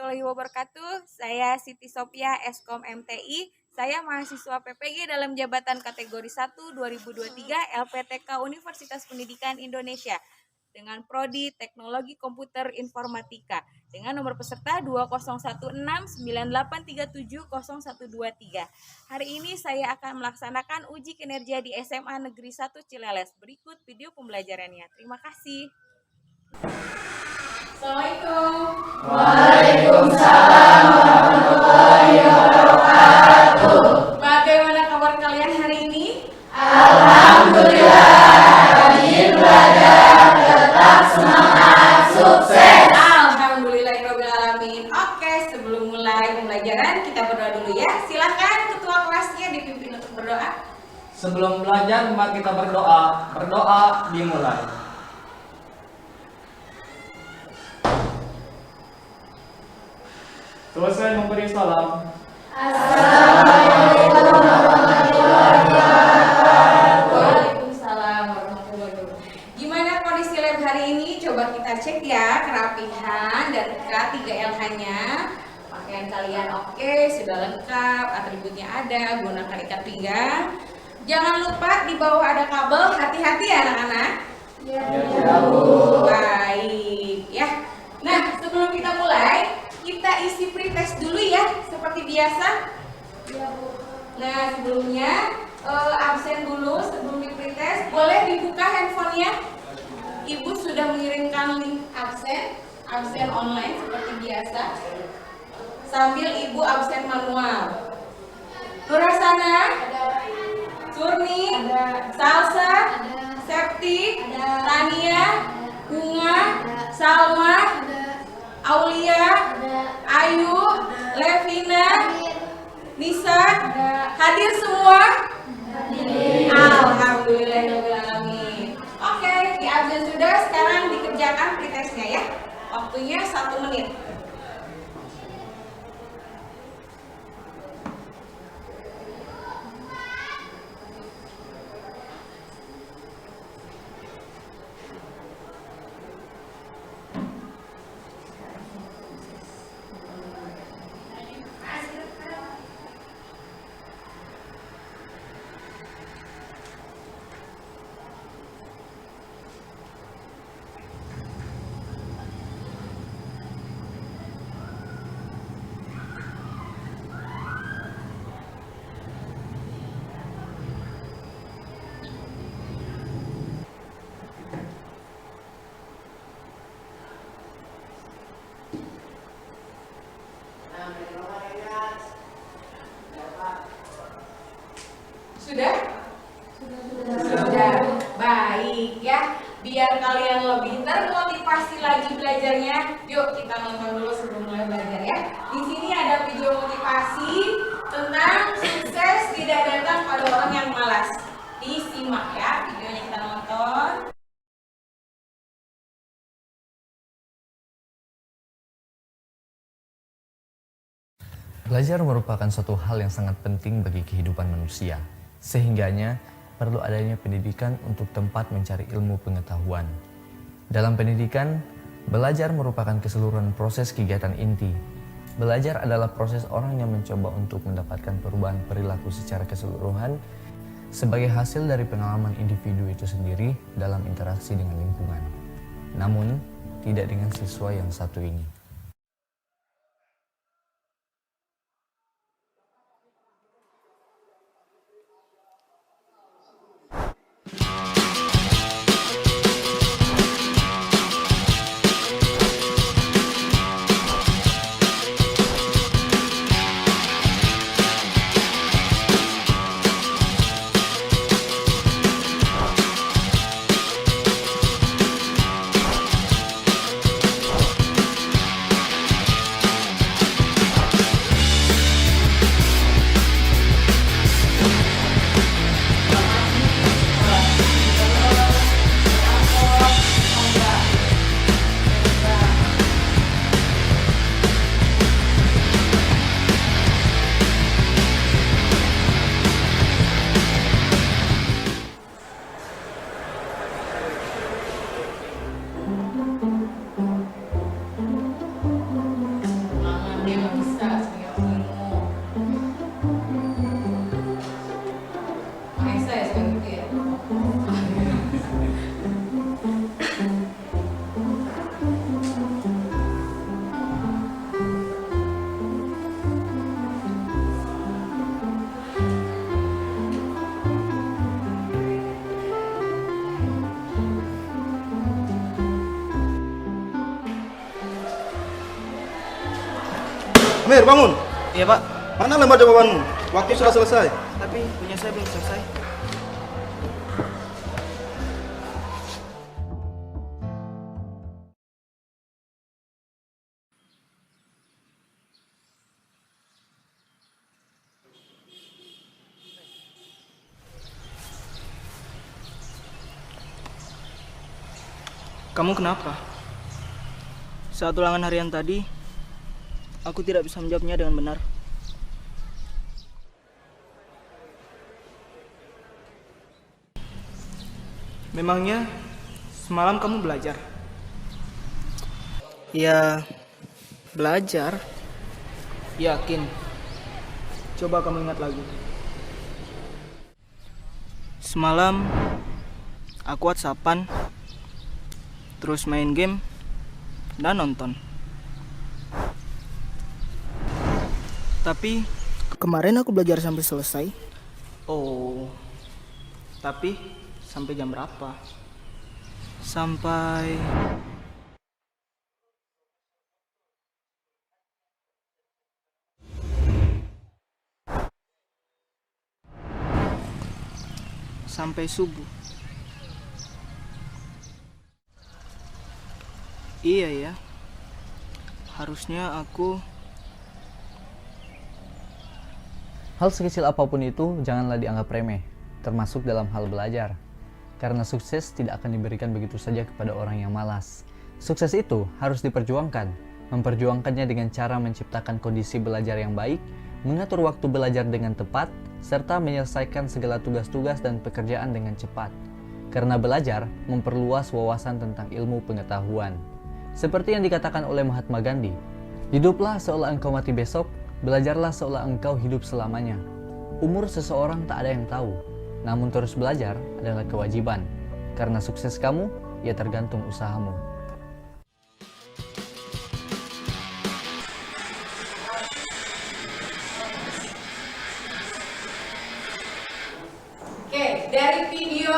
warahmatullahi wabarakatuh. Saya Siti Sophia, Eskom MTI. Saya mahasiswa PPG dalam jabatan kategori 1 2023 LPTK Universitas Pendidikan Indonesia dengan prodi Teknologi Komputer Informatika dengan nomor peserta 201698370123. Hari ini saya akan melaksanakan uji kinerja di SMA Negeri 1 Cileles. Berikut video pembelajarannya. Terima kasih. Assalamualaikum. Waalaikumsalam warahmatullahi wabarakatuh. Bagaimana kabar kalian hari ini? Alhamdulillah, rajin belajar, tetap semangat, sukses. Alhamdulillahirobbilalamin. Oke, sebelum mulai pembelajaran kita berdoa dulu ya. Silakan ketua kelasnya dipimpin untuk berdoa. Sebelum belajar, mari kita berdoa. Berdoa dimulai. Selesai memberi salam. Assalamualaikum warahmatullahi wabarakatuh. Waalaikumsalam warahmatullahi wabarakatuh. Gimana kondisi lab hari ini? Coba kita cek ya kerapihan dan K3LH-nya. Pakaian kalian oke, sudah lengkap, atributnya ada, gunakan ikat pinggang. Jangan lupa di bawah ada kabel, hati-hati ya anak-anak. Ya, Bu. Baik ya. Nah, sebelum kita mulai, kita isi pretest dulu ya, seperti biasa. Nah, sebelumnya absen dulu sebelum di pretest. Boleh dibuka handphonenya. Ibu sudah mengirimkan link absen online seperti biasa. Sambil ibu absen manual. Nurasana, Surni, Salsa, Septi, Tania, Bunga, Salma, Aulia, Ayu, Levina, Nisa, hadir semua? Alhamdulillahirobbilalamin. Oke, di absen sudah, sekarang dikerjakan pretestnya ya. Waktunya 1 menit. Sudah? Sudah. Baik ya. Biar kalian lebih termotivasi lagi belajarnya, yuk kita nonton dulu sebelum mulai belajar ya. Di sini ada video motivasi tentang sukses tidak datang pada orang yang malas. Disimak ya videonya, kita nonton. Belajar merupakan suatu hal yang sangat penting bagi kehidupan manusia, sehingganya perlu adanya pendidikan untuk tempat mencari ilmu pengetahuan. Dalam pendidikan, belajar merupakan keseluruhan proses kegiatan inti. Belajar adalah proses orang yang mencoba untuk mendapatkan perubahan perilaku secara keseluruhan sebagai hasil dari pengalaman individu itu sendiri dalam interaksi dengan lingkungan. Namun, tidak dengan siswa yang satu ini. bisa sebagai ilmu. Mahesa ya seperti itu ya. Amir, bangun. Iya Pak, Mana lembar jawabanmu? Waktu sudah selesai. tapi punya saya belum selesai. Kamu kenapa? Saat ulangan harian tadi, aku tidak bisa menjawabnya dengan benar. Memangnya semalam kamu belajar? Ya, belajar. Yakin? Coba kamu ingat lagi. Semalam aku WhatsAppan, terus main game dan nonton. Tapi kemarin aku belajar sampai selesai. Oh, tapi sampai jam berapa? Sampai subuh. Iya ya. Harusnya aku Hal sekecil apapun itu janganlah dianggap remeh, termasuk dalam hal belajar. Karena sukses tidak akan diberikan begitu saja kepada orang yang malas. Sukses itu harus diperjuangkan. Memperjuangkannya dengan cara menciptakan kondisi belajar yang baik, mengatur waktu belajar dengan tepat, serta menyelesaikan segala tugas-tugas dan pekerjaan dengan cepat. Karena belajar memperluas wawasan tentang ilmu pengetahuan. Seperti yang dikatakan oleh Mahatma Gandhi, hiduplah seolah engkau mati besok, belajarlah seolah engkau hidup selamanya. Umur seseorang tak ada yang tahu, namun terus belajar adalah kewajiban. Karena sukses kamu, ya tergantung usahamu. Oke, dari video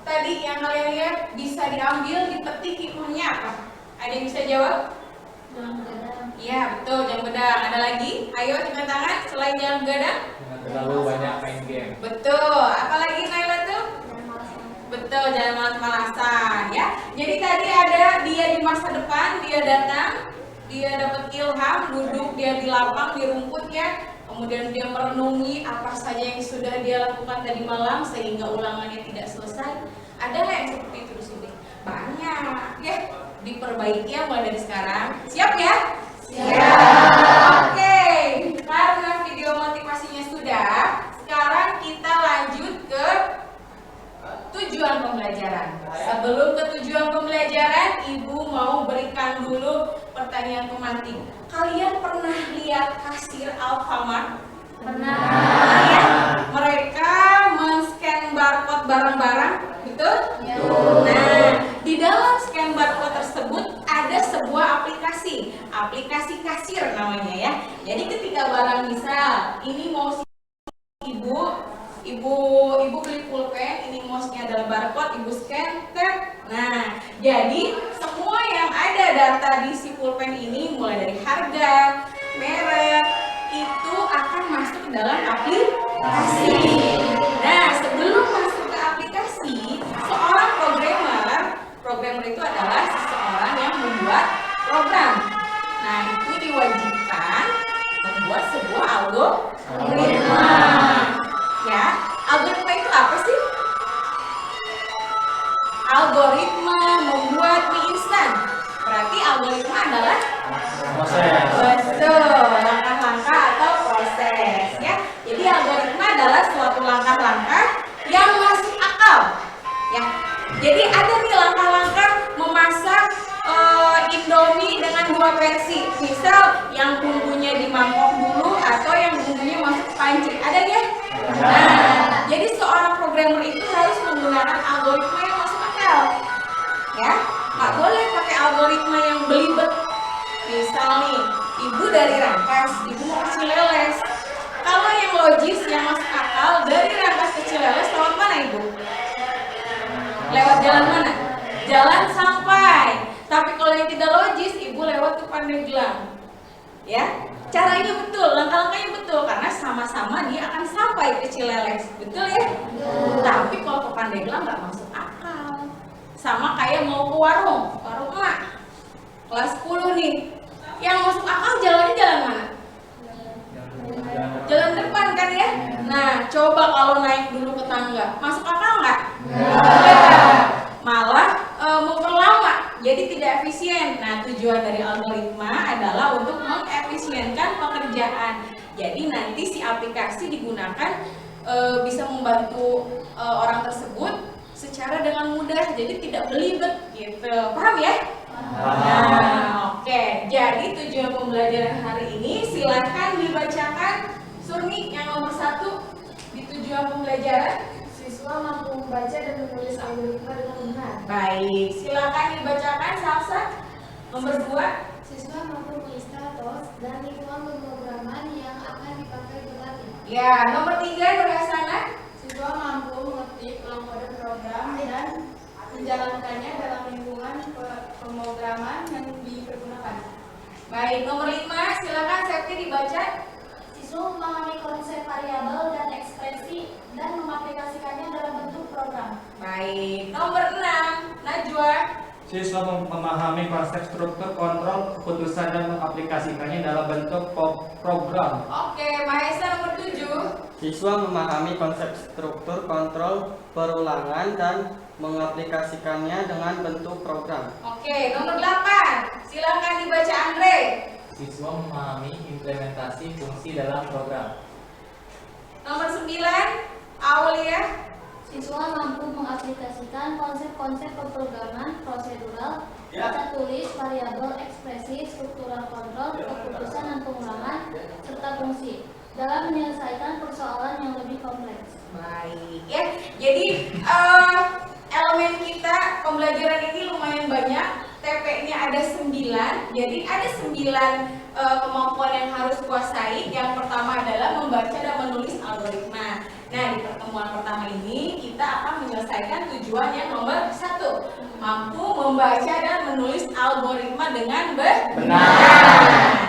tadi yang kalian lihat bisa diambil, dipetik hikmahnya apa? Ada yang bisa jawab? Jangan begadang. Iya, betul, jam begadang. Ada lagi? Ayo cepat tangan, selain jangan begadang. Jangan terlalu banyak main game. Betul, apalagi Naila tuh? Jangan malas-malasan. Betul, jangan malas-malasan ya. Jadi tadi ada dia di masa depan, dia datang, dia dapat ilham, duduk dia di lapang, di rumput ya. Kemudian dia merenungi apa saja yang sudah dia lakukan tadi malam sehingga ulangannya tidak selesai. Ada nggak yang seperti itu di sini? Banyak ya. Diperbaiki ya mulai dari sekarang. Siap ya? Siap. Oke, karena video motivasinya sudah, sekarang kita lanjut ke tujuan pembelajaran. Sebelum ke tujuan pembelajaran, Ibu mau berikan dulu pertanyaan pemantik. Kalian pernah lihat kasir Alfamart? Pernah. Ya? Mereka men-scan barcode barang-barang, betul? Ya. Nah, di dalam scan barcode tersebut ada sebuah aplikasi kasir namanya ya. Jadi ketika barang misal ini mau ibu beli pulpen, ini mouse-nya adalah barcode, ibu scan, nah jadi semua yang ada data di si pulpen ini mulai dari harga, merek itu akan masuk ke dalam aplikasi. Nah sebelum masuk ke aplikasi, seorang programmer itu adalah seseorang yang membuat program. Nah itu diwajibkan membuat sebuah algoritma. Ya, algoritma itu apa sih? Algoritma membuat mie instan. Berarti algoritma adalah Proses. betul, langkah-langkah atau proses ya. Jadi algoritma adalah suatu langkah-langkah yang masuk akal. Ya. Jadi ada nih langkah-langkah memasak Indomie dengan 2 versi. Misal yang yang bumbunya di mangkok dulu atau yang bumbunya masuk ke panci? Ada ya? Nah, jadi seorang programmer itu harus menggunakan algoritma yang masuk akal. Ya, nggak boleh pakai algoritma yang belibet. Misal nih, ibu dari Rangkas, ibu mau ke Cileles. Kalau yang logis, yang masuk akal, dari Rangkas ke Cileles lewat mana ibu? Lewat jalan mana? Jalan sampai. Tapi kalau yang tidak logis, ibu lewat ke Pandeglang. Ya, caranya betul, langkah-langkahnya betul, karena sama-sama dia akan sampai ke Cileles. Betul ya? Tapi kalau ke Pandeglang nggak masuk akal. Sama kayak mau ke warung emak, kelas 10 nih. Yang masuk akal jalannya jalan mana? Jalan depan kan ya? Nah, coba kalau naik dulu ke tangga, masuk akal nggak? Nggak. Malah memperlama, jadi tidak efisien. Nah, tujuan dari algoritma adalah untuk mengefisienkan pekerjaan. Jadi nanti si aplikasi digunakan bisa membantu orang tersebut secara dengan mudah, jadi tidak belibet gitu. Paham ya? Nah, oke. Jadi tujuan pembelajaran hari ini silahkan dibacakan. Surmi yang nomor 1 di tujuan pembelajaran. Siswa mampu membaca dan menulis algoritma dengan benar. Baik, silakan dibacakan. Salsa nomor 2. Siswa mampu menginstatos dan lingkungan pemrograman yang akan dipakai berlatih. Ya, nomor 3 Nurhasana. Siswa mampu mengetik ulang kode program dan menjalankannya dalam lingkungan pemrograman yang dipergunakan. Baik, nomor 5 silakan Septi dibaca. Siswa memahami konsep variabel dan ekspresi dan mengaplikasikannya dalam bentuk program. Baik, nomor 6 Najwa. Siswa memahami konsep struktur kontrol keputusan dan mengaplikasikannya dalam bentuk program. Oke, Mahesa nomor 7. Siswa memahami konsep struktur kontrol perulangan dan mengaplikasikannya dengan bentuk program. Oke, nomor 8 silakan dibaca Andre. Siswa memahami implementasi fungsi dalam program. Nomor 9 Aulia. Siswa mampu mengaplikasikan konsep-konsep pemrograman prosedural, data tulis, variabel, ekspresi, struktural kontrol, keputusan dan pengulangan, serta fungsi dalam menyelesaikan persoalan yang lebih kompleks. Baik ya. Jadi elemen kita pembelajaran ini lumayan banyak. TP-nya ada 9. Jadi ada 9 kemampuan yang harus kuasai. Yang pertama adalah membaca dan menulis algoritma. Nah, di pertemuan pertama ini kita akan menyelesaikan tujuan yang nomor 1, mampu membaca dan menulis algoritma dengan benar.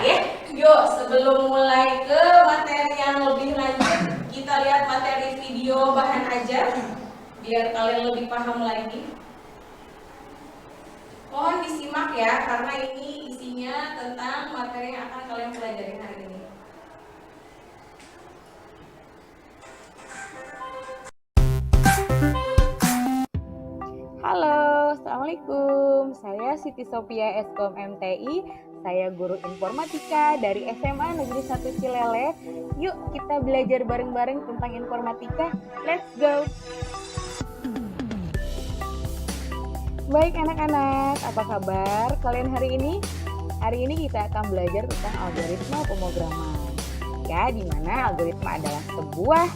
Ya. Yuk, sebelum mulai ke materi yang lebih lanjut, kita lihat materi video bahan ajar biar kalian lebih paham lagi. Mohon disimak ya, karena ini isinya tentang materi yang akan kalian pelajari hari ini. Halo, Assalamualaikum. Saya Siti Sophia Eskom MTI. Saya guru informatika dari SMA Negeri 1 Cileles. Yuk kita belajar bareng-bareng tentang informatika. Let's go! Baik anak-anak, apa kabar kalian hari ini? Hari ini kita akan belajar tentang algoritma pemrograman. Ya, di mana algoritma adalah sebuah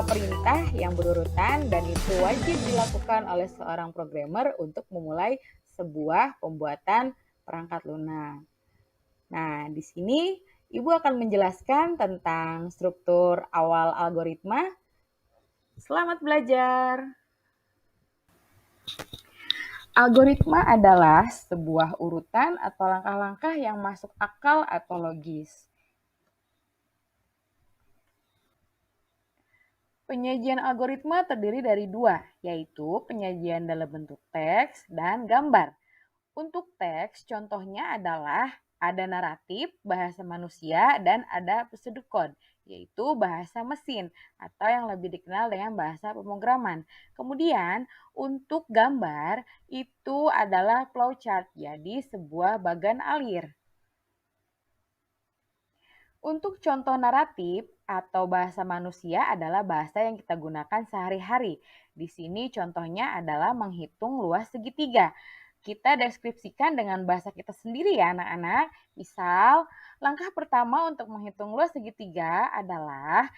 perintah yang berurutan dan itu wajib dilakukan oleh seorang programmer untuk memulai sebuah pembuatan perangkat lunak. Nah, di sini Ibu akan menjelaskan tentang struktur awal algoritma. Selamat belajar. Algoritma adalah sebuah urutan atau langkah-langkah yang masuk akal atau logis. Penyajian algoritma terdiri dari 2, yaitu penyajian dalam bentuk teks dan gambar. Untuk teks, contohnya adalah ada naratif, bahasa manusia, dan ada pseudocode, yaitu bahasa mesin atau yang lebih dikenal dengan bahasa pemrograman. Kemudian, untuk gambar itu adalah flowchart, jadi sebuah bagan alir. Untuk contoh naratif atau bahasa manusia adalah bahasa yang kita gunakan sehari-hari. Di sini contohnya adalah menghitung luas segitiga. kita deskripsikan dengan bahasa kita sendiri ya anak-anak. Misal, langkah pertama untuk menghitung luas segitiga adalah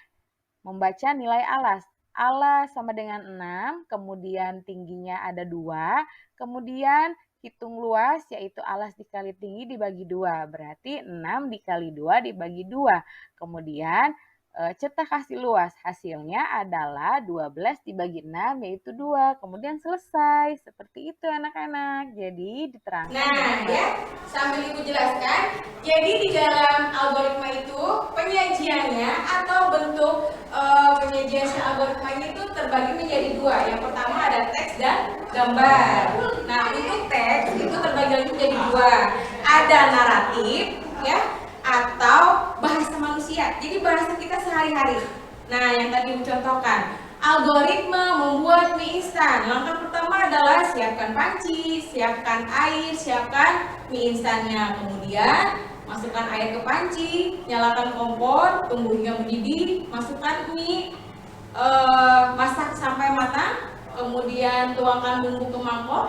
membaca nilai alas. Alas sama dengan 6, kemudian tingginya ada 2, kemudian hitung luas yaitu alas dikali tinggi dibagi 2, berarti 6 dikali 2 dibagi 2. Kemudian cetak hasil luas, hasilnya adalah 12 dibagi 6 yaitu 2. Kemudian selesai, seperti itu anak-anak. Jadi diterangkan. Nah ya, sambil Ibu jelaskan, jadi di dalam algoritma itu penyajiannya atau bentuk penyajian si algoritma ini itu terbagi menjadi 2. Yang pertama ada teks dan gambar. Nah untuk teks itu terbagi lagi menjadi 2. Ada naratif ya, atau bahasa manusia. Jadi bahasa kita sehari-hari. Nah, yang tadi dicontohkan, algoritma membuat mie instan. Langkah pertama adalah siapkan panci, siapkan air, siapkan mie instannya. Kemudian masukkan air ke panci, nyalakan kompor, tunggu hingga mendidih, masukkan mie, masak sampai matang. Kemudian tuangkan bumbu ke mangkok.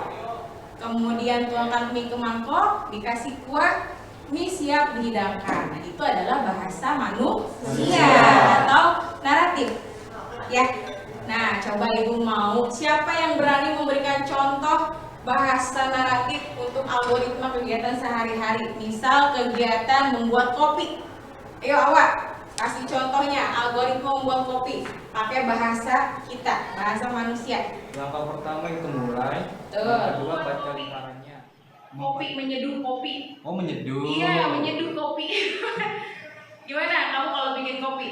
Kemudian tuangkan mie ke mangkok, dikasih kuah, mie siap dihidangkan. Nah, itu adalah bahasa manusia atau naratif. Ya. Nah, coba Ibu mau siapa yang berani memberikan contoh bahasa naratif untuk algoritma kegiatan sehari-hari? Misal kegiatan membuat kopi. Ayo awak, kasih contohnya algoritma membuat kopi pakai bahasa kita, bahasa manusia. Langkah pertama itu mulai, Tuh. yang kedua baca lingkarannya. Kopi, menyeduh kopi. Oh, menyeduh. Iya, menyeduh kopi. Gimana kamu kalau bikin kopi?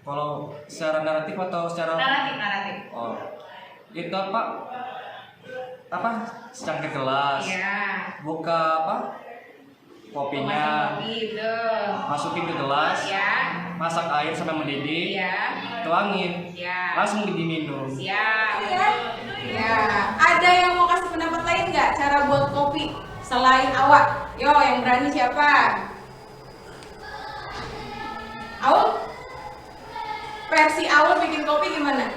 Kalau secara naratif atau secara Naratif. Oh, itu apa? Secangkir gelas. Iya. Buka apa? Kopinya. Kopi, betul. Masukin ke gelas. Ya. Masak air sampai mendidih. Iya. Tuangin. Ya. Langsung diminum. Siap. Ya. Ada yang mau kasih pendapat lain nggak cara buat kopi selain awak? Yo, yang berani siapa? Aul? Versi Aul bikin kopi gimana?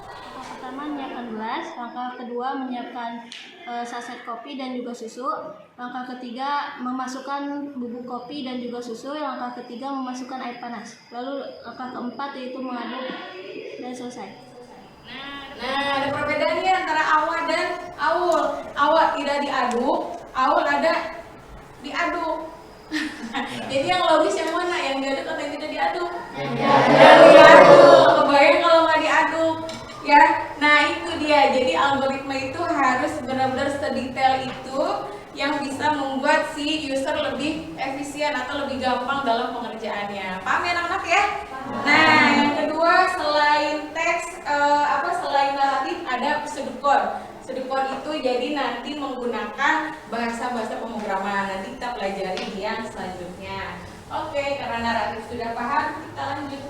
Langkah pertama menyiapkan gelas, langkah kedua menyiapkan saset kopi dan juga susu, langkah ketiga memasukkan bubuk kopi dan juga susu, langkah ketiga memasukkan air panas, lalu langkah keempat yaitu mengaduk dan selesai. Nah, ada perbedaannya antara awak dan Aul. Awak tidak diaduk, Aul ada diaduk. Jadi yang logis yang mana? Yang diaduk atau yang tidak diaduk? Yang diaduk. Kebayang kalau nggak diaduk, ya. Nah itu dia. Jadi algoritma itu harus benar-benar sedetail itu yang bisa membuat si user lebih efisien atau lebih gampang dalam pengerjaannya. Paham ya anak-anak ya? Nah yang kedua selain teks, selain naratif ada pseudocode. Pseudocode itu jadi nanti menggunakan bahasa-bahasa pemrograman. Nanti kita pelajari di yang selanjutnya. Oke, karena naratif sudah paham, kita lanjut.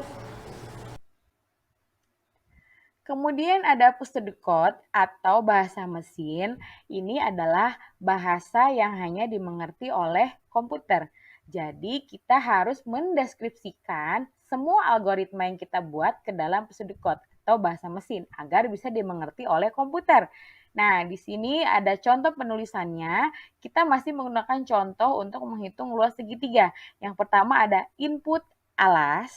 Kemudian ada pseudocode atau bahasa mesin. Ini adalah bahasa yang hanya dimengerti oleh komputer. Jadi kita harus mendeskripsikan semua algoritma yang kita buat ke dalam pseudocode atau bahasa mesin agar bisa dimengerti oleh komputer. Nah, di sini ada contoh penulisannya. Kita masih menggunakan contoh untuk menghitung luas segitiga. Yang pertama ada input alas,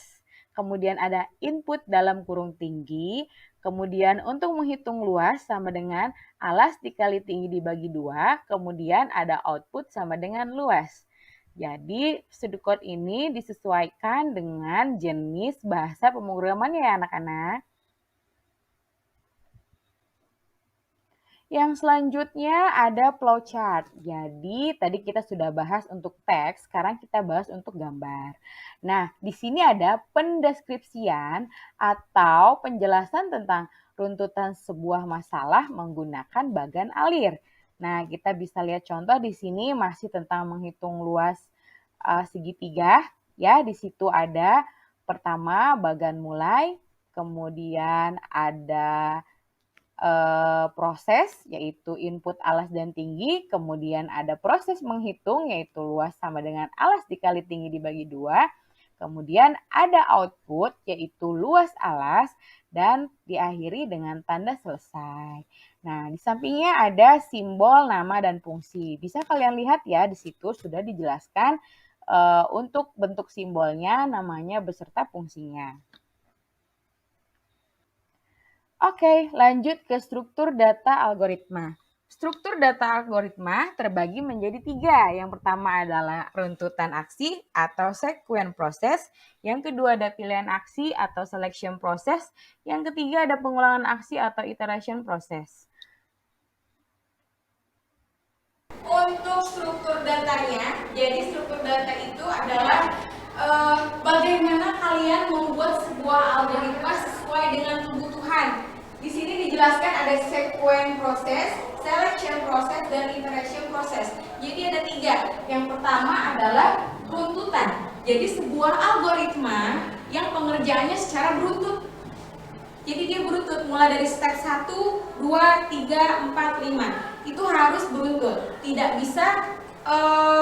kemudian ada input dalam kurung tinggi, kemudian untuk menghitung luas sama dengan alas dikali tinggi dibagi 2, kemudian ada output sama dengan luas. Jadi pseudocode ini disesuaikan dengan jenis bahasa pemrogramannya ya anak-anak. Yang selanjutnya ada flowchart. Jadi tadi kita sudah bahas untuk teks, sekarang kita bahas untuk gambar. Nah, di sini ada pendeskripsian atau penjelasan tentang runtutan sebuah masalah menggunakan bagan alir. Nah, kita bisa lihat contoh di sini masih tentang menghitung luas segitiga. Ya, di situ ada pertama bagan mulai, kemudian ada proses yaitu input alas dan tinggi, kemudian ada proses menghitung yaitu luas sama dengan alas dikali tinggi dibagi 2, Kemudian ada output yaitu luas alas dan diakhiri dengan tanda selesai. Nah, di sampingnya ada simbol, nama, dan fungsi. Bisa kalian lihat ya, di situ sudah dijelaskan untuk bentuk simbolnya, namanya, beserta fungsinya. Oke, lanjut ke struktur data algoritma. Struktur data algoritma terbagi menjadi 3. Yang pertama adalah runtutan aksi atau sequence process. Yang kedua ada pilihan aksi atau selection process. Yang ketiga ada pengulangan aksi atau iteration process. Untuk struktur datanya, jadi struktur data itu adalah bagaimana kalian membuat sebuah algoritma sesuai dengan kebutuhan. Di sini dijelaskan ada sequence process, selection process, dan iteration process. Jadi ada 3. Yang pertama adalah runtutan. Jadi sebuah algoritma yang pengerjaannya secara beruntut. Jadi dia beruntut mulai dari step 1, 2, 3, 4, 5. Itu harus beruntut. Tidak bisa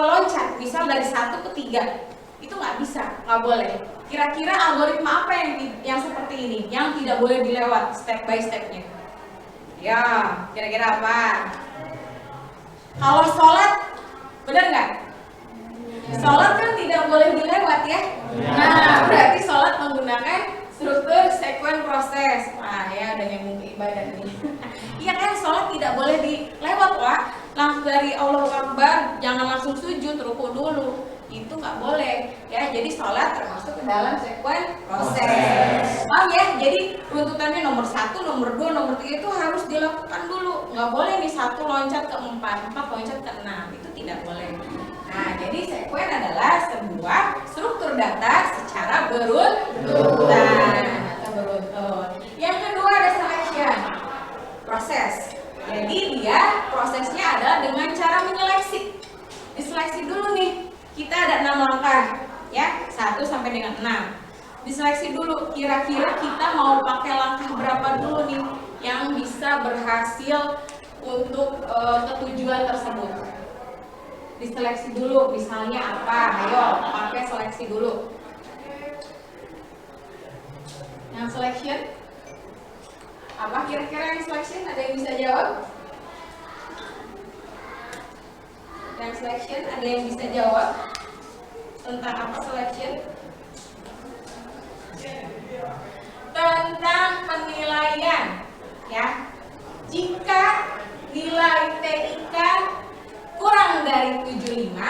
loncat, misal dari 1 ke 3. Itu nggak bisa, nggak boleh. Kira-kira algoritma apa yang seperti ini, yang tidak boleh dilewat step by stepnya? Ya, kira-kira apa? Kalau sholat, benar nggak? Sholat kan tidak boleh dilewat ya? Nah, berarti sholat menggunakan struktur sequence process. Wah ya, udah nyambung ke ibadah nih. Iya kan, sholat tidak boleh dilewat, Pak. Langsung dari Allahu Akbar, jangan langsung sujud, ruku dulu. Itu nggak boleh ya, jadi sholat termasuk ke dalam sequence proses. Paham ya? Jadi runtutannya nomor 1, nomor 2, nomor 3 itu harus dilakukan dulu. Nggak boleh nih 1 loncat ke 4, 4 loncat ke 6, itu tidak boleh. Nah, jadi sequence adalah sebuah struktur data secara berurutan atau beruntut. Yang kedua ada selection proses. Jadi dia prosesnya adalah dengan cara menyeleksi. Diseleksi dulu nih. Kita ada 6 langkah, ya, 1 sampai dengan 6. Diseleksi dulu, kira-kira kita mau pakai langkah berapa dulu nih yang bisa berhasil untuk ketujuan tersebut. Diseleksi dulu, misalnya apa? Ayo, pakai seleksi dulu. Yang selection? Apa kira-kira yang selection? Ada yang bisa jawab? Yang selection, ada yang bisa jawab tentang apa selection? Tentang penilaian, ya. Jika nilai TIK kurang dari 75,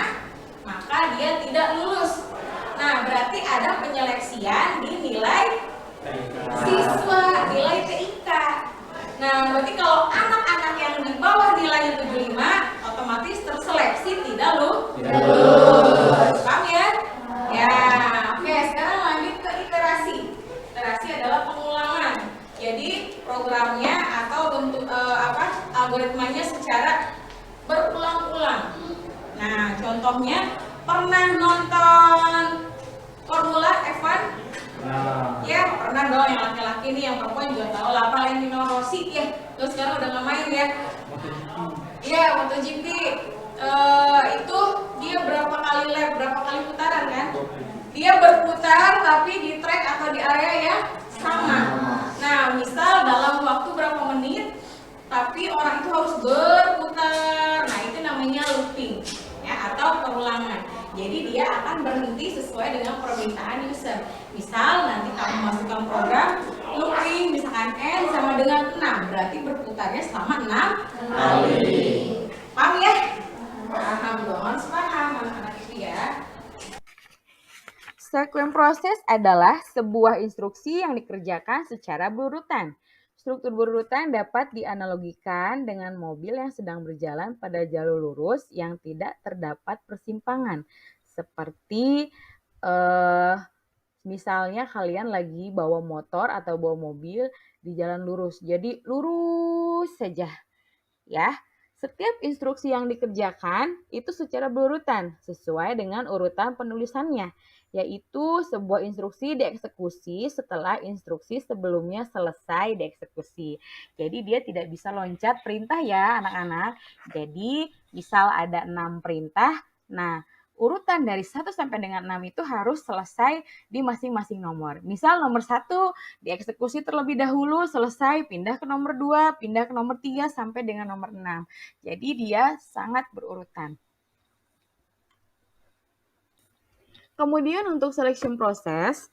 maka dia tidak lulus. Nah, berarti ada penyeleksian di nilai siswa, nilai TIK. Nah, berarti kalau anak-anak yang di bawah nilai 75 otomatis terseleksi tidak lulus. Paham ya? Ya, oke, sekarang lanjut ke iterasi. Iterasi adalah pengulangan. Jadi programnya atau bentuk algoritmanya secara berulang-ulang. Nah, contohnya pernah nonton Formula F1? Ya, pernah dong, yang laki-laki nih, yang perempuan juga tahu lah, Valentino Rossi ya. Terus sekarang udah nggak main ya. Iya, MotoGP. Itu dia berapa kali lap, berapa kali putaran kan? Dia berputar tapi di track atau di area yang sama. Nah, misal dalam waktu berapa menit, tapi orang itu harus berputar. Nah, itu namanya looping ya, atau perulangan. Jadi dia akan berhenti sesuai dengan permintaan user. Misal nanti kamu masukkan program looping, misalkan N sama dengan 6, berarti berputarnya selama 6 kali. Paham ya? Paham dong, harus paham anak-anak itu ya. Sequence process adalah sebuah instruksi yang dikerjakan secara berurutan. Struktur berurutan dapat dianalogikan dengan mobil yang sedang berjalan pada jalur lurus yang tidak terdapat persimpangan. Seperti misalnya kalian lagi bawa motor atau bawa mobil di jalan lurus. Jadi lurus saja. Ya. Setiap instruksi yang dikerjakan itu secara berurutan sesuai dengan urutan penulisannya, yaitu sebuah instruksi dieksekusi setelah instruksi sebelumnya selesai dieksekusi. Jadi dia tidak bisa loncat perintah ya anak-anak. Jadi misal ada 6 perintah, nah urutan dari 1 sampai dengan 6 itu harus selesai di masing-masing nomor. Misal nomor 1 dieksekusi terlebih dahulu, selesai, pindah ke nomor 2, pindah ke nomor 3, sampai dengan nomor 6. Jadi dia sangat berurutan. Kemudian untuk selection process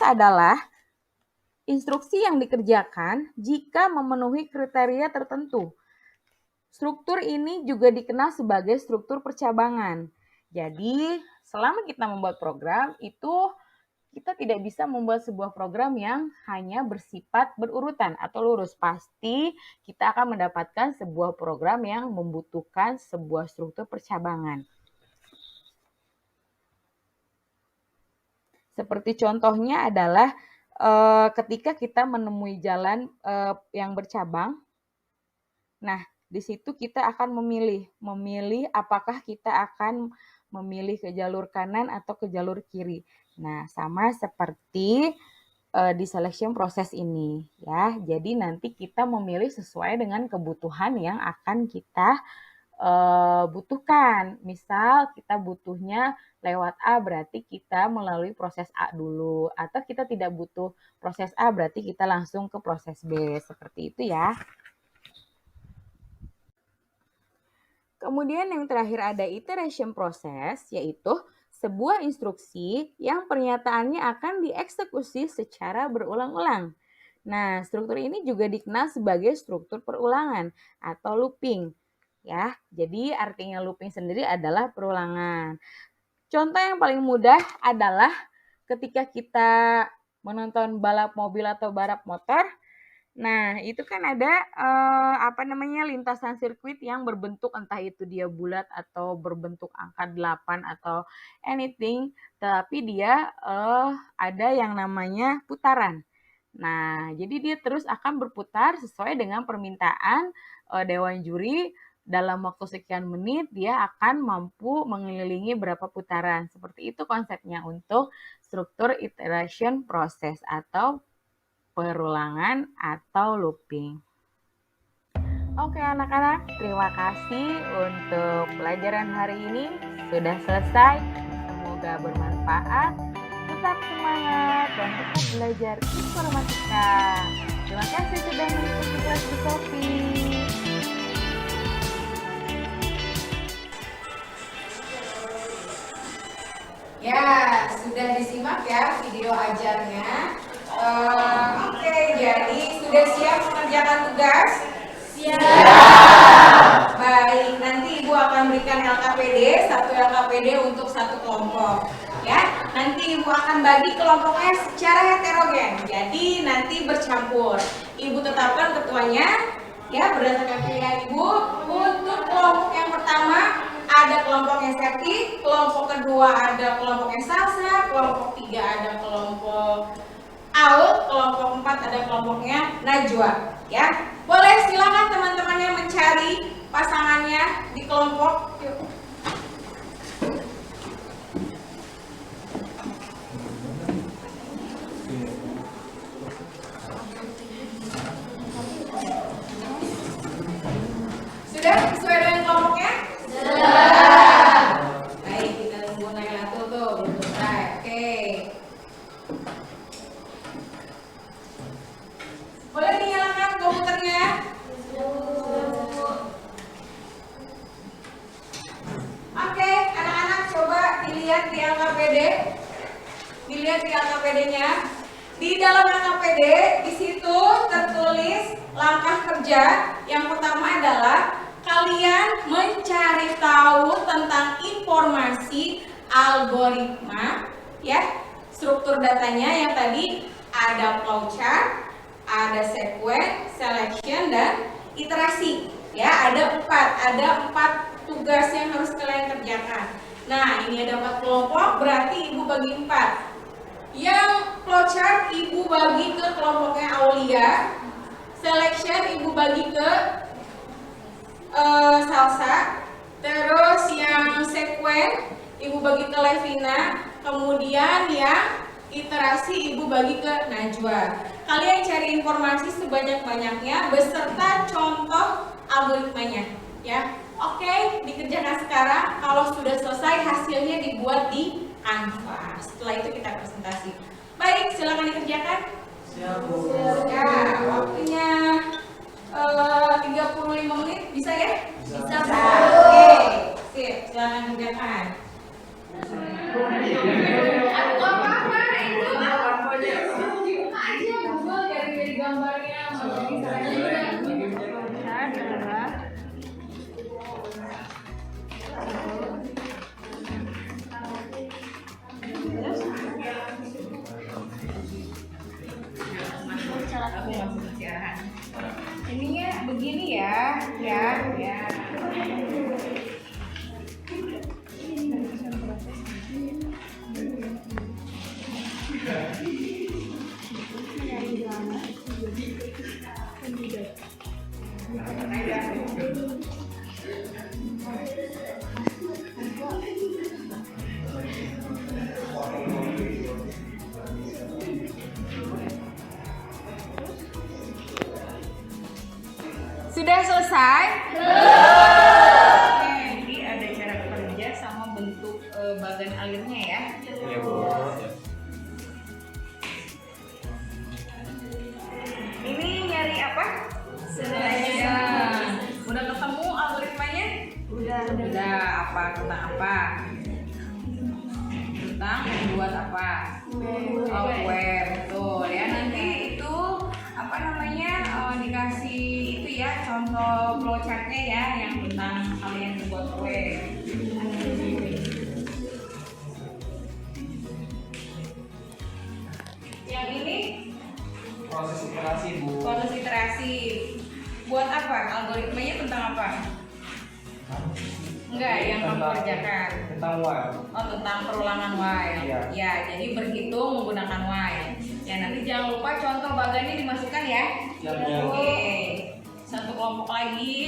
adalah instruksi yang dikerjakan jika memenuhi kriteria tertentu. Struktur ini juga dikenal sebagai struktur percabangan. Jadi, selama kita membuat program, itu kita tidak bisa membuat sebuah program yang hanya bersifat berurutan atau lurus. Pasti kita akan mendapatkan sebuah program yang membutuhkan sebuah struktur percabangan. Seperti contohnya adalah ketika kita menemui jalan yang bercabang. Nah, di situ kita akan memilih apakah kita akan memilih ke jalur kanan atau ke jalur kiri. Nah, sama seperti di selection process ini ya. Jadi nanti kita memilih sesuai dengan kebutuhan yang akan kita butuhkan. Misal kita butuhnya lewat A, berarti kita melalui proses A dulu. Atau kita tidak butuh proses A, berarti kita langsung ke proses B. Seperti itu ya. Kemudian yang terakhir ada iteration process, yaitu sebuah instruksi yang pernyataannya akan dieksekusi secara berulang-ulang. Nah, struktur ini juga dikenal sebagai struktur perulangan atau looping. Ya, jadi artinya looping sendiri adalah perulangan. Contoh yang paling mudah adalah ketika kita menonton balap mobil atau balap motor. Nah, itu kan ada lintasan sirkuit yang berbentuk entah itu dia bulat atau berbentuk angka 8 atau anything, tapi dia ada yang namanya putaran. Nah, jadi dia terus akan berputar sesuai dengan permintaan dewan juri. Dalam waktu sekian menit dia akan mampu mengelilingi berapa putaran. Seperti itu konsepnya untuk struktur iteration process atau perulangan atau looping. Oke anak-anak, terima kasih untuk pelajaran hari ini. Sudah selesai, semoga bermanfaat. Tetap semangat dan tetap belajar informatika. Terima kasih sudah mengikuti kelas Bu Sofi. Ya, sudah disimak ya video ajarnya. Oke, jadi sudah siap mengerjakan tugas? Siap. Baik, nanti Ibu akan berikan LKPD, satu LKPD untuk satu kelompok. Ya, nanti Ibu akan bagi kelompoknya secara heterogen. Jadi nanti bercampur. Ibu tetapkan ketuanya, ya berdasarkan pilihan Ibu. Untuk kelompok yang pertama ada kelompoknya Septi, kelompok kedua ada kelompoknya Salsa, kelompok 3 ada kelompok Aul, kelompok 4 ada kelompoknya Najwa. Ya, boleh silakan teman-temannya mencari pasangannya di kelompok. Yuk. Sudah sesuai dengan kelompoknya? Sudah. Baik, kita tunggu Nailatul tuh belum selesai. Oke. Boleh dinyalakan komputernya? Oke, anak-anak coba dilihat di LKPD. Dilihat di LKPD-nya. Di dalam LKPD, di situ tertulis langkah kerja. Yang pertama adalah kalian mencari tahu tentang informasi algoritma, ya, struktur datanya yang tadi ada flowchart, ada sequence, selection, dan iterasi. Ya, ada empat tugas yang harus kalian kerjakan. Nah, ini ada 4 kelompok, berarti Ibu bagi 4. Yang flowchart Ibu bagi ke kelompoknya Aulia, selection Ibu bagi ke Salsa, terus yang sequence Ibu bagi ke Levina, kemudian yang iterasi Ibu bagi ke Najwa. Kalian cari informasi sebanyak-banyaknya beserta contoh algoritmanya, ya. Oke, dikerjakan sekarang. Kalau sudah selesai, hasilnya dibuat di kanvas. Setelah itu kita presentasi. Baik, silakan dikerjakan. Siap, Bu. Ya, waktunya 35 menit. Bisa ya? Bisa. Oke, sip. Silakan kerjakan. Apa-apa itu? Dibuka aja Google dari gambarnya. Ininya begini ya. Sudah selesai? Oke, jadi ada cara kerja sama bentuk bagan alirnya ya. Iya, Bu. Ini nyari apa? Sebenarnya. Udah ketemu algoritmanya? Udah. Apa tentang apa? Tentang membuat apa? Kue, betul ya. Nanti itu apa namanya dikasih itu ya contoh flowchartnya ya yang tentang kalian membuat kue. Yang ini Proses iterasi, Bu. proses iterasi. Buat apa? Algoritmanya tentang apa? Enggak, yang kamu kerjakan. Tentang while. Oh, tentang perulangan while. Iya. Ya, jadi berhitung menggunakan while. Ya, nanti jangan lupa contoh bagannya dimasukkan ya. Siap. Oke. Satu kelompok lagi.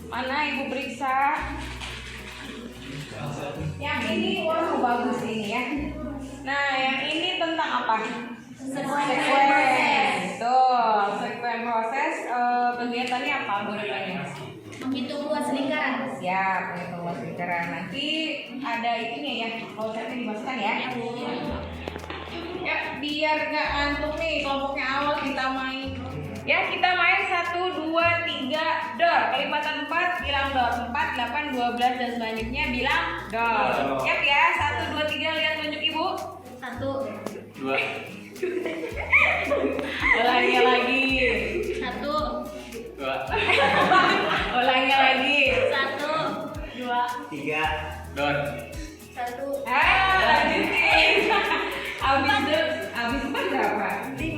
Mana Ibu periksa? Yang ini, wah bagus ini ya. Nah, yang ini tentang apa? Sequence. Betul. Sequence proses kegiatannya apa algoritmanya? Menghitung luas lingkaran. Siap, penghitung luas lingkaran. Nanti ada itunya ya, flowchartnya dimasukkan ya. Ya, biar nggak ngantuk nih kelompoknya awal kita main. Ya, kita main 1, 2, 3, dor. Kelipatan 4, bilang dor. 4, 8, 12, dan selanjutnya bilang dor. Siap ya, 1, 2, 3, lihat tunjuk Ibu. 1, 2. Ulangnya lagi. 1, 2. Ulangnya lagi. 1, 2, 3. Dor. 1. Lanjutin. Abis 4 berapa? 5.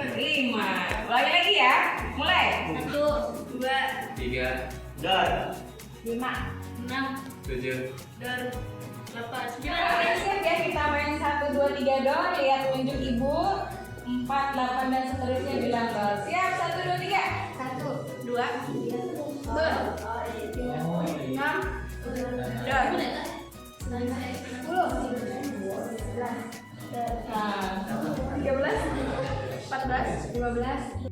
Ulangi lagi ya. Mulai. 1, 2, 3. Dor. 5, 6, 7. dor, 8, 9. Oke, siap ya, kita main 1, 2, 3 dor. Lihat tunjuk Ibu. 4, 8 dan seterusnya bilang dor. Siap, 1, 2, 3. 1, 2 dor, 6 dor. 13 14 15.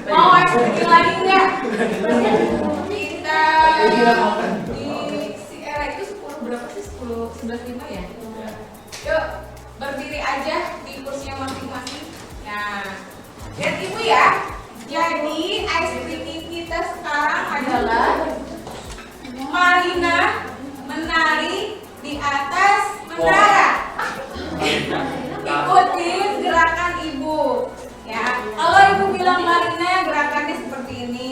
Mau eksperimen lagi nggak? Kita di si era itu 10 berapa sih? 10 11.5 ya? Yuk berdiri aja di kursinya masing-masing. Nah, lihat Ibu ya. Jadi eksperimen kita sekarang adalah Marina menari di atas menara. Ikutin gerakan Ibu. Ya, kalau Ibu bilang Marina gerakannya seperti ini.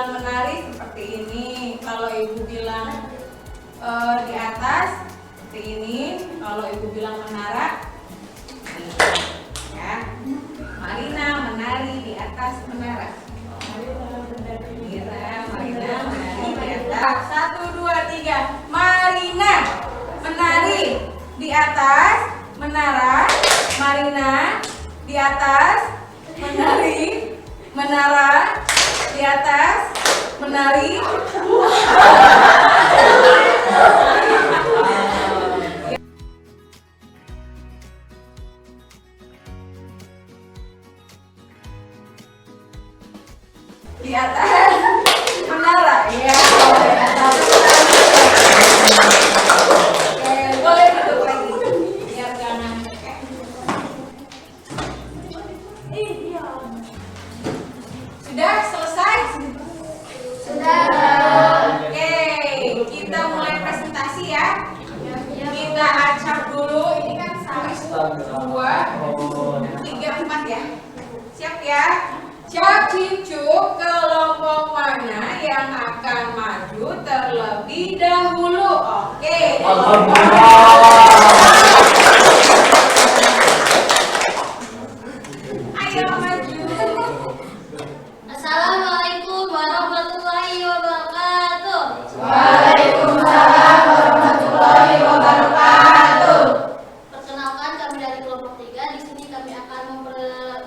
bilang menari seperti ini, kalau ibu bilang di atas seperti ini, kalau ibu bilang menara ini, ya. Marina menari di atas menara. Marina menari di atas. 1, 2, 3. Marina menari di atas menara. Marina di atas menari. Menara di atas menari. Di atas menara, ya. Oke, boleh duduk lagi biar gak ngantuk, ya. Sudah selesai? Sudah. Oke, kita mulai presentasi ya. Kita acak dulu. Ini kan 1, 2, 3, 4 ya. Siap ya? Cap cincuk kelompok mana yang akan maju terlebih dahulu? Oke. Ayo maju. Assalamualaikum warahmatullahi wabarakatuh. Waalaikumsalam warahmatullahi wabarakatuh. Perkenalkan, kami dari kelompok 3. Di sini kami akan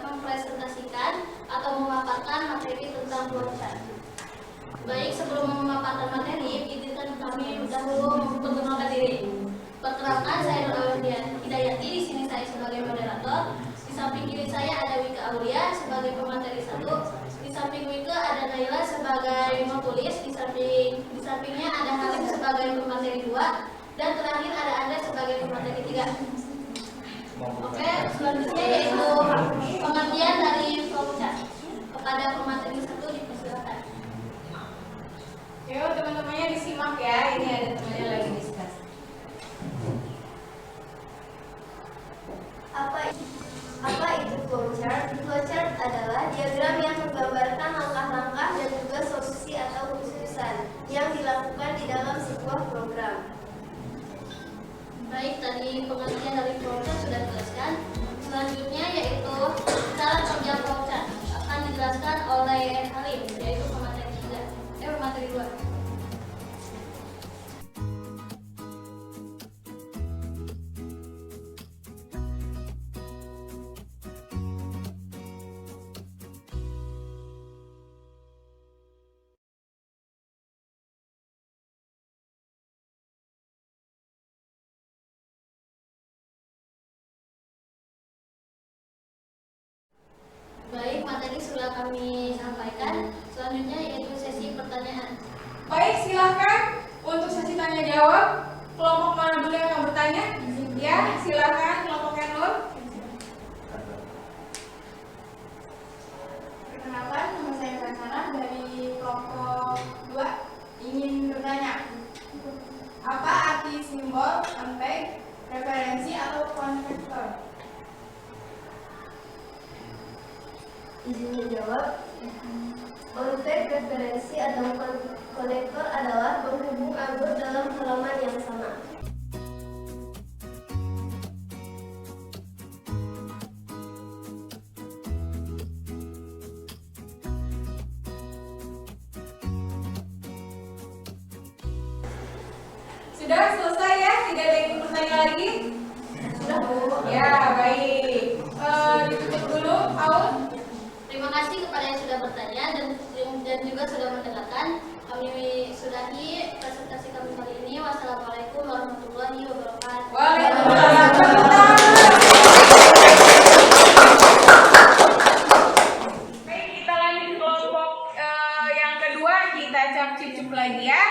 mempresentasikan atau memaparkan materi tentang flowchart. Baik, sebelum memaparkan materi, izinkan kami dahulu memperkenalkan diri. Perkenalkan, saya Hidayati. Di sini saya sebagai moderator. Di samping kiri saya ada Wika Aulia sebagai pemateri 1. Di samping Wika ada Naila sebagai penulis. Di sampingnya ada Halim sebagai pemateri 2. Dan terakhir ada Anda sebagai pemateri 3. Oke, selanjutnya yaitu pengertian dari flowchart. Kepada pemateri 1 dipersilakan. Yuk teman-temannya disimak ya. Ini ada temannya lagi diskus. Apa itu flowchart? Flowchart adalah diagram yang menggambarkan langkah-langkah dan juga solusi atau keputusan yang dilakukan di dalam sebuah program. Baik, tadi pengertian dari flowchart sudah dijelaskan. Selanjutnya yaitu cara kerja flowchart akan dijelaskan oleh Halim, yaitu pemateri 2. Baik, materi sudah kami sampaikan. Selanjutnya yaitu sesi pertanyaan. Baik, silakan untuk sesi tanya jawab. Kelompok mana dulu yang akan bertanya? Ya, silakan kelompok Nur. Perkenalkan, nama saya Kasana dari kelompok 2 ingin bertanya. Apa arti simbol, konteks, referensi atau konvektor? Izin menjawab. Konteks, referensi atau konektor adalah penghubung arus dalam halaman yang sama. Sudah selesai ya? Tidak ada yang bertanya lagi? Sudah, Bu. Ya, baik. Ditutup dulu, Paul. Terima kasih kepada yang sudah bertanya dan juga sudah mendengarkan. Kami sudahi presentasi kami kali ini. Wassalamualaikum warahmatullahi wabarakatuh. Waalaikumsalam. Baik, kita lanjut kelompok yang kedua. Kita cap cincuk lagi ya.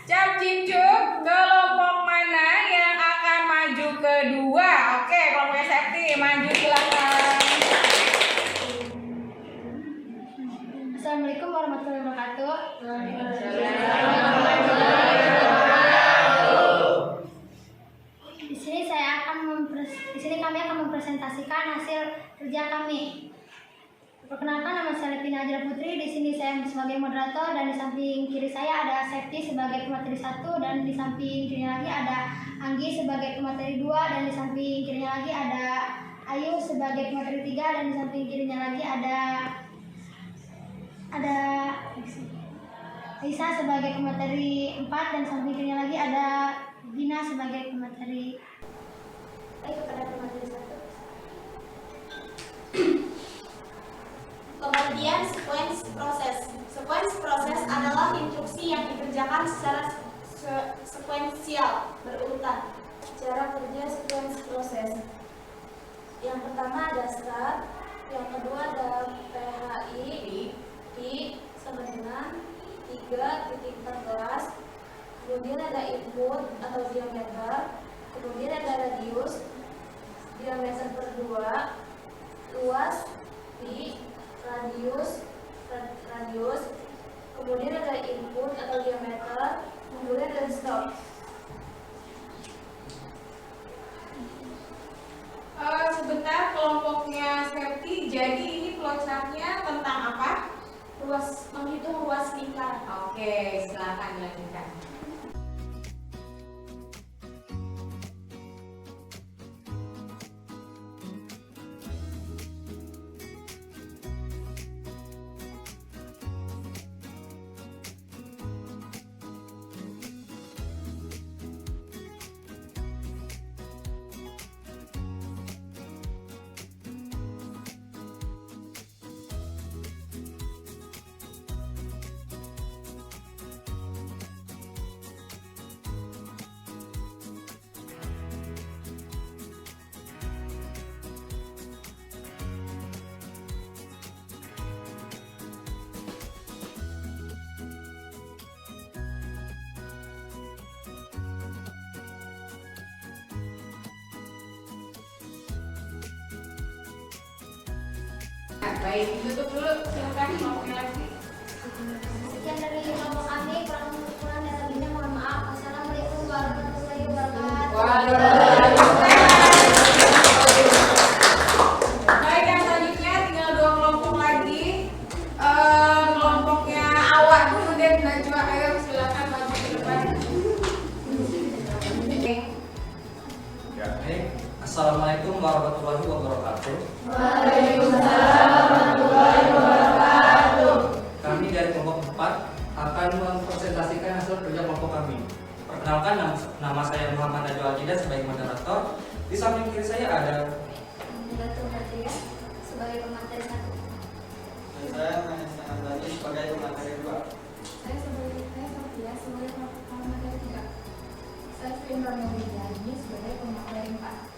Cap cincuk, kelompok mana yang akan maju kedua? Oke, kelompok Sakti maju silakan. Assalamualaikum warahmatullahi wabarakatuh. Di sini kami akan mempresentasikan hasil kerja kami. Perkenalkan, nama saya Lepina Ajra Putri. Di sini saya sebagai moderator dan di samping kiri saya ada Septi sebagai pemateri 1 dan di samping kirinya lagi ada Anggi sebagai pemateri 2 dan di samping kirinya lagi ada Ayu sebagai pemateri 3 dan di samping kirinya lagi ada Lisa sebagai pemateri 4 dan di samping kirinya lagi ada Gina sebagai pemateri. Baik, kepada pemateri 1. Kemudian sequence proses. Sequence proses adalah instruksi yang dikerjakan secara sekuensial, berurutan. Cara kerja sequence proses. Yang pertama ada start, yang kedua ada PHI, I sama dengan 3.14, kemudian ada input atau diameter, kemudian ada radius, diameter per 2, luas, pi, radius, kemudian ada input atau diameter, kemudian ada stop. Sebentar, kelompoknya Septi. Jadi ini flowchartnya tentang apa? Menghitung ruas lingkar. Oke, silakan dilanjutkan. Baik, tutup dulu. Silakan kelompoknya lagi. Sekian dari kelompok kami, kurang dan lebihnya mohon maaf. Wassalamualaikum warahmatullahi wabarakatuh. Baik, yang selanjutnya tinggal 2 kelompok lagi. Kelompoknya Awak dulu deh, Najwa. Ayo silakan maju ke depan. Ya, baik. Assalamualaikum warahmatullahi wabarakatuh. Kami dari kelompok 4 akan mempresentasikan hasil kerja kelompok kami. Perkenalkan, nama saya Muhammad Najwa Al-Jida sebagai moderator. Di samping kiri saya ada Datuk Matria sebagai pemateri 1. Dan saya Mahendra Andani sebagai pemateri 2. Saya Sofia sebagai pemateri 3. Saya Firman Novidiani sebagai pemateri 4.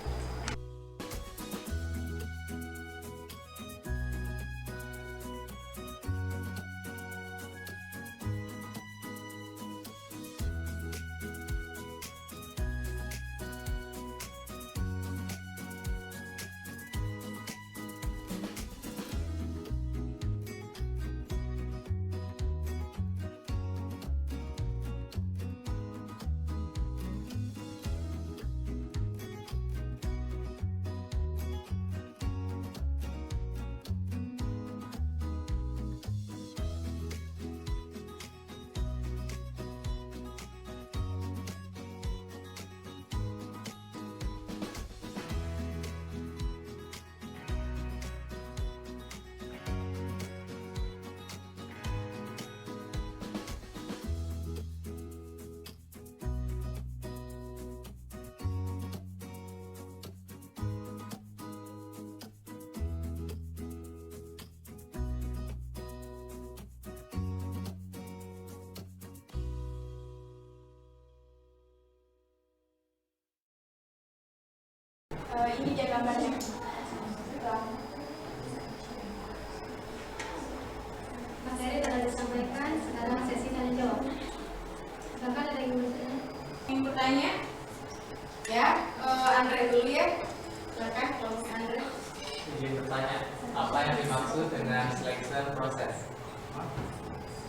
Ini dia gambarnya. Materi telah disampaikan, sekarang sesi tanya jawab. Silakan ada yang bertanya. Yang bertanya? Ya, Andre dulu ya. Silakan, kelompok Andre. Izin bertanya, apa yang dimaksud dengan selection process?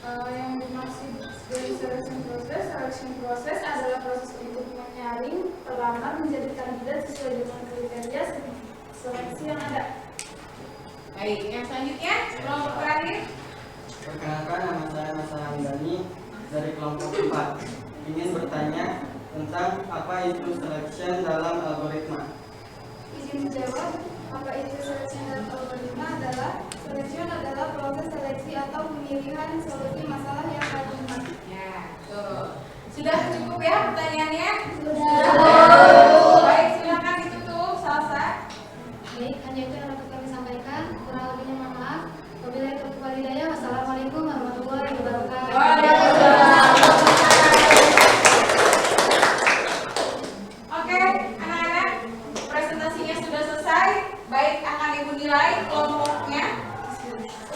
Yang dimaksud dari selection proses adalah proses untuk menyaring, pelamar menjadi kandidat sesuai dengan kriteria seleksi yang ada. Baik, yang selanjutnya kelompok terakhir. Perkenalkan, nama saya Mas Hamdani dari kelompok 4. Ingin bertanya tentang apa itu selection dalam algoritma. Izin menjawab, apa itu selection dalam algoritma adalah selection adalah proses seleksi atau pemilihan solusi masalah yang paling tepat. Ya, tuh. Sudah cukup ya pertanyaannya? Sudah. Baik, silakan ditutup, Salsa. Baik, hanya itu yang dapat kami sampaikan. Kurang lebihnya mohon maaf. Wabillahi taufiq wal hidayah. Wassalamualaikum warahmatullahi wabarakatuh. Waalaikumsalam. Oke, anak-anak, presentasinya sudah selesai. Baik, akan ibu nilai kelompoknya.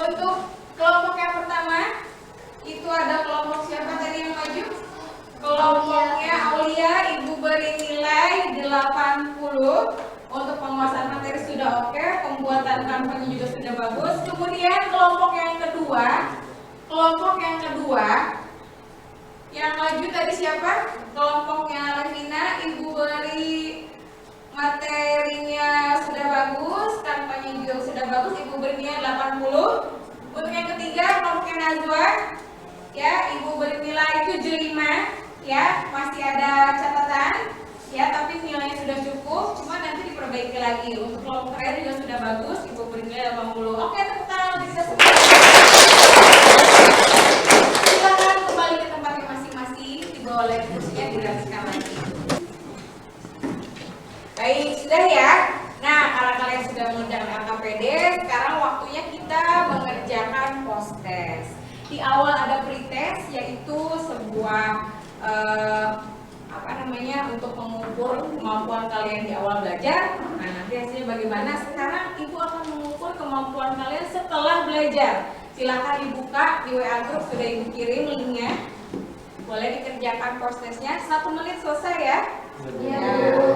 Untuk kelompok yang pertama, itu ada kelompok siapa tadi yang maju? Kelompoknya Aulia, ibu beri nilai 80. Untuk penguasaan materi sudah oke, pembuatan kampanye juga sudah bagus. Kemudian kelompok yang kedua, yang maju tadi siapa? Kelompoknya Levina, ibu beri materinya sudah bagus, kampanye juga sudah bagus, ibu beri nilai 80. Untuk yang ketiga, kelompoknya Najwa, ya, ibu beri nilai 75, ya, masih ada catatan. Ya, tapi nilainya sudah cukup, cuma nanti diperbaiki lagi. Untuk kelompok terakhir juga sudah bagus, ibu beri nilai 80. Oke, tepuk tangan untuk kita semua. Silakan kembali ke tempatnya masing-masing, dibawa oleh kursinya dirapikan lagi. Baik, sudah ya. Nah, karena kalian sudah mengerjakan LKPD, sekarang waktunya kita mengerjakan post-test. Di awal ada pre-test, yaitu sebuah untuk mengukur kemampuan kalian di awal belajar. Nah, nanti hasilnya bagaimana? Sekarang ibu akan mengukur kemampuan kalian setelah belajar. Silakan dibuka di WA group, sudah ibu kirim linknya. Boleh dikerjakan prosesnya, 1 menit selesai ya. Iya,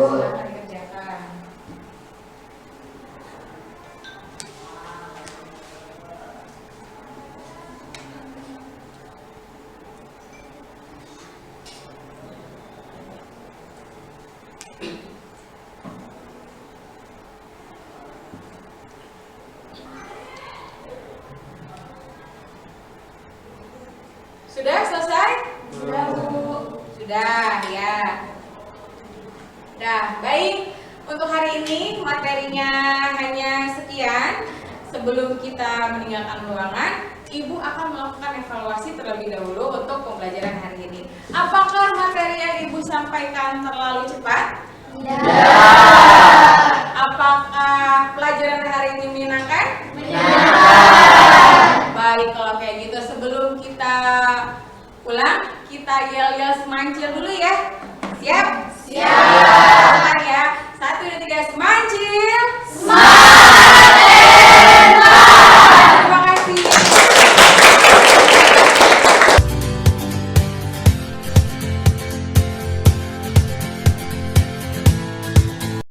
silakan dikerjakan. Sudah selesai? Sudah, Bu. Sudah, ya. Nah, baik. Untuk hari ini materinya hanya sekian. Sebelum kita meninggalkan ruangan, Ibu akan melakukan evaluasi terlebih dahulu untuk pembelajaran hari ini. Apakah materi yang Ibu sampaikan terlalu cepat? Tidak.